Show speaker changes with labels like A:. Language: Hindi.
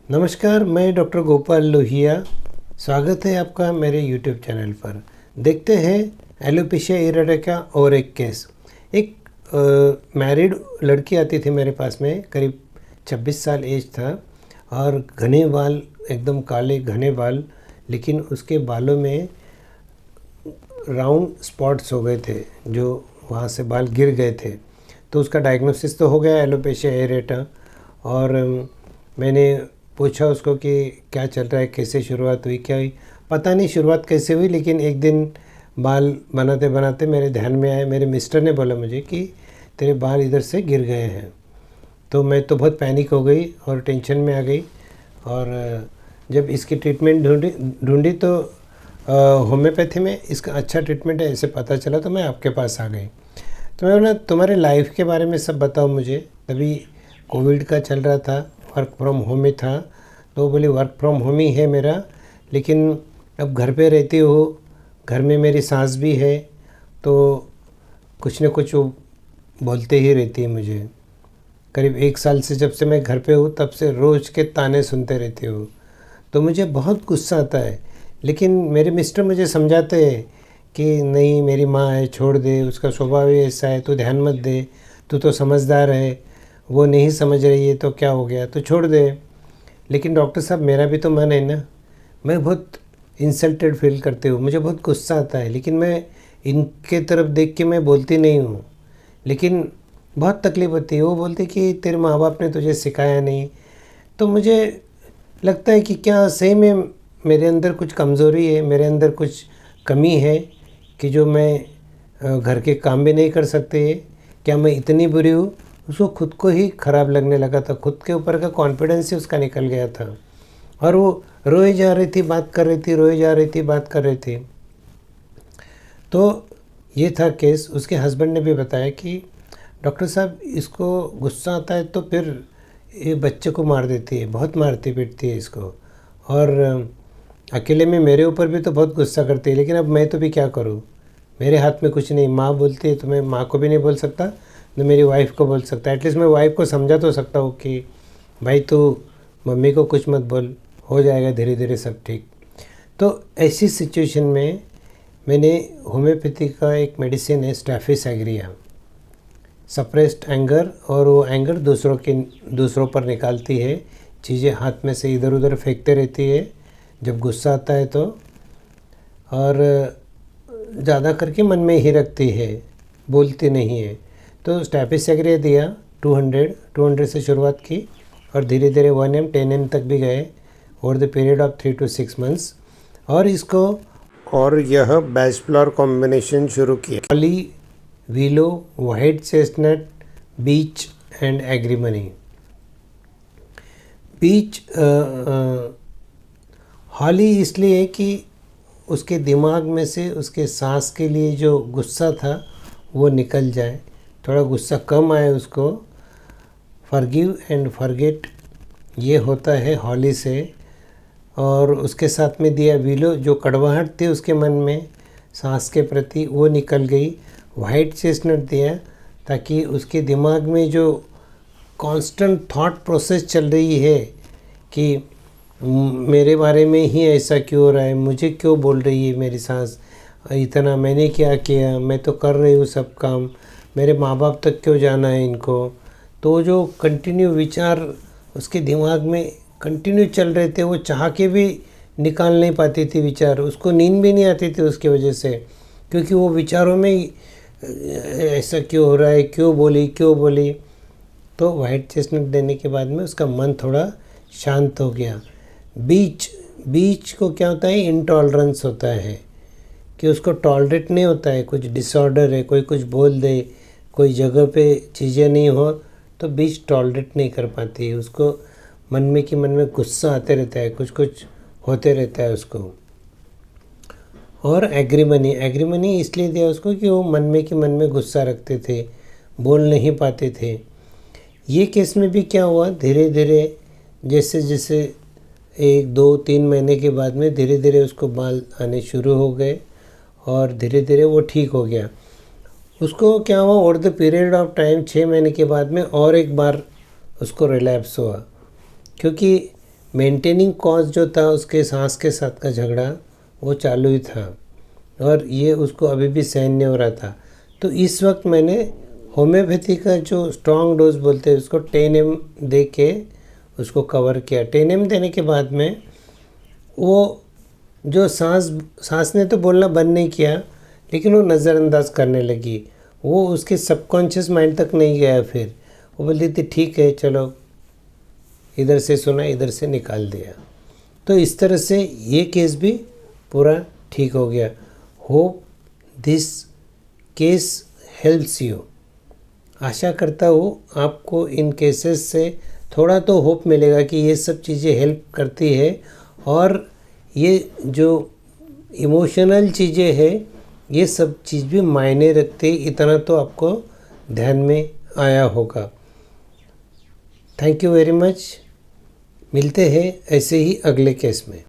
A: नमस्कार, मैं डॉक्टर गोपाल लोहिया। स्वागत है आपका मेरे यूट्यूब चैनल पर। देखते हैं एलोपेशिया एरेटा का और एक केस। एक मैरिड लड़की आती थी मेरे पास में, करीब 26 साल एज था और घने बाल, एकदम काले घने बाल, लेकिन उसके बालों में राउंड स्पॉट्स हो गए थे, जो वहाँ से बाल गिर गए थे। तो उसका डायग्नोसिस तो हो गया एलोपेशिया एरेटा। और मैंने पूछा उसको कि क्या चल रहा है, कैसे शुरुआत हुई, क्या हुई। पता नहीं शुरुआत कैसे हुई, लेकिन एक दिन बाल बनाते बनाते मेरे ध्यान में आए। मेरे मिस्टर ने बोला मुझे कि तेरे बाल इधर से गिर गए हैं। तो मैं तो बहुत पैनिक हो गई और टेंशन में आ गई। और जब इसकी ट्रीटमेंट ढूंढी तो होम्योपैथी में इसका अच्छा ट्रीटमेंट है ऐसे पता चला, तो मैं आपके पास आ गई। तो मैं बोला तुम्हारे लाइफ के बारे में सब बताओ मुझे। तभी कोविड का चल रहा था, वर्क फ्रॉम होम ही था। तो वो बोली वर्क फ्रॉम होम ही है मेरा, लेकिन अब घर पे रहती हो, घर में मेरी सास भी है, तो कुछ न कुछ वो बोलते ही रहती है मुझे। करीब 1 साल से जब से मैं घर पे हूँ तब से रोज़ के ताने सुनते रहती हूँ। तो मुझे बहुत गुस्सा आता है, लेकिन मेरे मिस्टर मुझे समझाते हैं कि नहीं, मेरी माँ है, छोड़ दे, उसका स्वभाव ही ऐसा है, तू ध्यान मत दे, तू तो समझदार है, वो नहीं समझ रही है तो क्या हो गया, तो छोड़ दे। लेकिन डॉक्टर साहब, मेरा भी तो मन है ना। मैं बहुत इंसल्टेड फील करती हूँ, मुझे बहुत गुस्सा आता है, लेकिन मैं इनके तरफ देख के मैं बोलती नहीं हूँ। लेकिन बहुत तकलीफ़ होती है। वो बोलते कि तेरे माँ बाप ने तुझे सिखाया नहीं। तो मुझे लगता है कि क्या सही में मेरे अंदर कुछ कमज़ोरी है, मेरे अंदर कुछ कमी है कि जो मैं घर के काम भी नहीं कर सकते। क्या मैं इतनी बुरी हूँ? उसको खुद को ही ख़राब लगने लगा था, खुद के ऊपर का कॉन्फिडेंस ही उसका निकल गया था। और वो रोए जा रही थी, बात कर रही थी, रोए जा रही थी, बात कर रही थी। तो ये था केस। उसके हस्बैंड ने भी बताया कि डॉक्टर साहब, इसको गुस्सा आता है तो फिर ये बच्चे को मार देती है, बहुत मारती पीटती है इसको। और अकेले में मेरे ऊपर भी तो बहुत गुस्सा करती है, लेकिन अब मैं तो भी क्या करूँ, मेरे हाथ में कुछ नहीं। माँ बोलती है तो मैं माँ को भी नहीं बोल सकता, न मेरी वाइफ को बोल सकता। एटलीस्ट मैं वाइफ को समझा तो सकता हूँ कि भाई तू मम्मी को कुछ मत बोल, हो जाएगा धीरे धीरे सब ठीक। तो ऐसी सिचुएशन में मैंने होम्योपैथी का एक मेडिसिन है स्टैफिसाइग्रिया, सप्रेस्ड एंगर, और वो एंगर दूसरों पर निकालती है, चीज़ें हाथ में से इधर उधर फेंकते रहती है जब गुस्सा आता है तो। और ज़्यादा करके मन में ही रखती है, बोलती नहीं है। तो स्टैफिसाइग्रिया दिया 200 से शुरुआत की और धीरे धीरे 1 M 10 M तक भी गए over the period of 3 to 6 months। और यह बैच फ्लावर कॉम्बिनेशन शुरू किया, holly, willow, white chestnut, beech and agrimony. Beech holly इसलिए कि उसके दिमाग में से उसके सांस के लिए जो गुस्सा था वो निकल जाए, थोड़ा गुस्सा कम आए उसको। फॉरगिव एंड फॉरगेट, ये होता है हॉली से। और उसके साथ में दिया विलो, जो कड़वाहट थी उसके मन में सांस के प्रति वो निकल गई। वाइट चेस्टनट दिया ताकि उसके दिमाग में जो कांस्टेंट थॉट प्रोसेस चल रही है कि मेरे बारे में ही ऐसा क्यों हो रहा है, मुझे क्यों बोल रही है मेरी सास, इतना मैंने क्या किया, मैं तो कर रही हूँ सब काम, मेरे माँ बाप तक क्यों जाना है इनको। तो जो कंटिन्यू विचार उसके दिमाग में कंटिन्यू चल रहे थे, वो चाह के भी निकाल नहीं पाती थी विचार, उसको नींद भी नहीं आती थी उसकी वजह से, क्योंकि वो विचारों में ही ऐसा क्यों हो रहा है, क्यों बोली। तो वाइट चेस्टनट देने के बाद में उसका मन थोड़ा शांत हो गया। बीच को क्या होता है, इंटॉलरेंस होता है कि उसको टॉलरेट नहीं होता है, कुछ डिसऑर्डर है, कोई कुछ बोल दे, कोई जगह पे चीज़ें नहीं हो तो बीच टॉलरेट नहीं कर पाती है। उसको मन में गुस्सा आते रहता है, कुछ कुछ होते रहता है उसको। और एग्रीमनी इसलिए दिया उसको कि वो मन में गुस्सा रखते थे, बोल नहीं पाते थे। ये केस में भी क्या हुआ, धीरे धीरे जैसे जैसे 1-2-3 महीने के बाद में धीरे धीरे उसको बाल आने शुरू हो गए और धीरे धीरे वो ठीक हो गया। उसको क्या हुआ, over the period of time 6 महीने के बाद में और एक बार उसको रिलैप्स हुआ, क्योंकि मेंटेनिंग कॉज जो था उसके सांस के साथ का झगड़ा वो चालू ही था और ये उसको अभी भी सहन नहीं हो रहा था। तो इस वक्त मैंने होम्योपैथी का जो स्ट्रॉन्ग डोज बोलते हैं उसको 10 ml दे के उसको कवर किया। 10 ml देने के बाद में वो जो सांस ने तो बोलना बंद नहीं किया, लेकिन वो नज़रअंदाज करने लगी। वो उसके सबकॉन्शियस माइंड तक नहीं गया। फिर वो बोलती थी ठीक है चलो, इधर से सुना इधर से निकाल दिया। तो इस तरह से ये केस भी पूरा ठीक हो गया। Hope this case helps you. आशा करता हूँ आपको इन केसेस से थोड़ा तो होप मिलेगा कि ये सब चीज़ें हेल्प करती है और ये जो इमोशनल चीज़ें हैं ये सब चीज़ भी मायने रखते, इतना तो आपको ध्यान में आया होगा। Thank you very much. मिलते हैं ऐसे ही अगले केस में।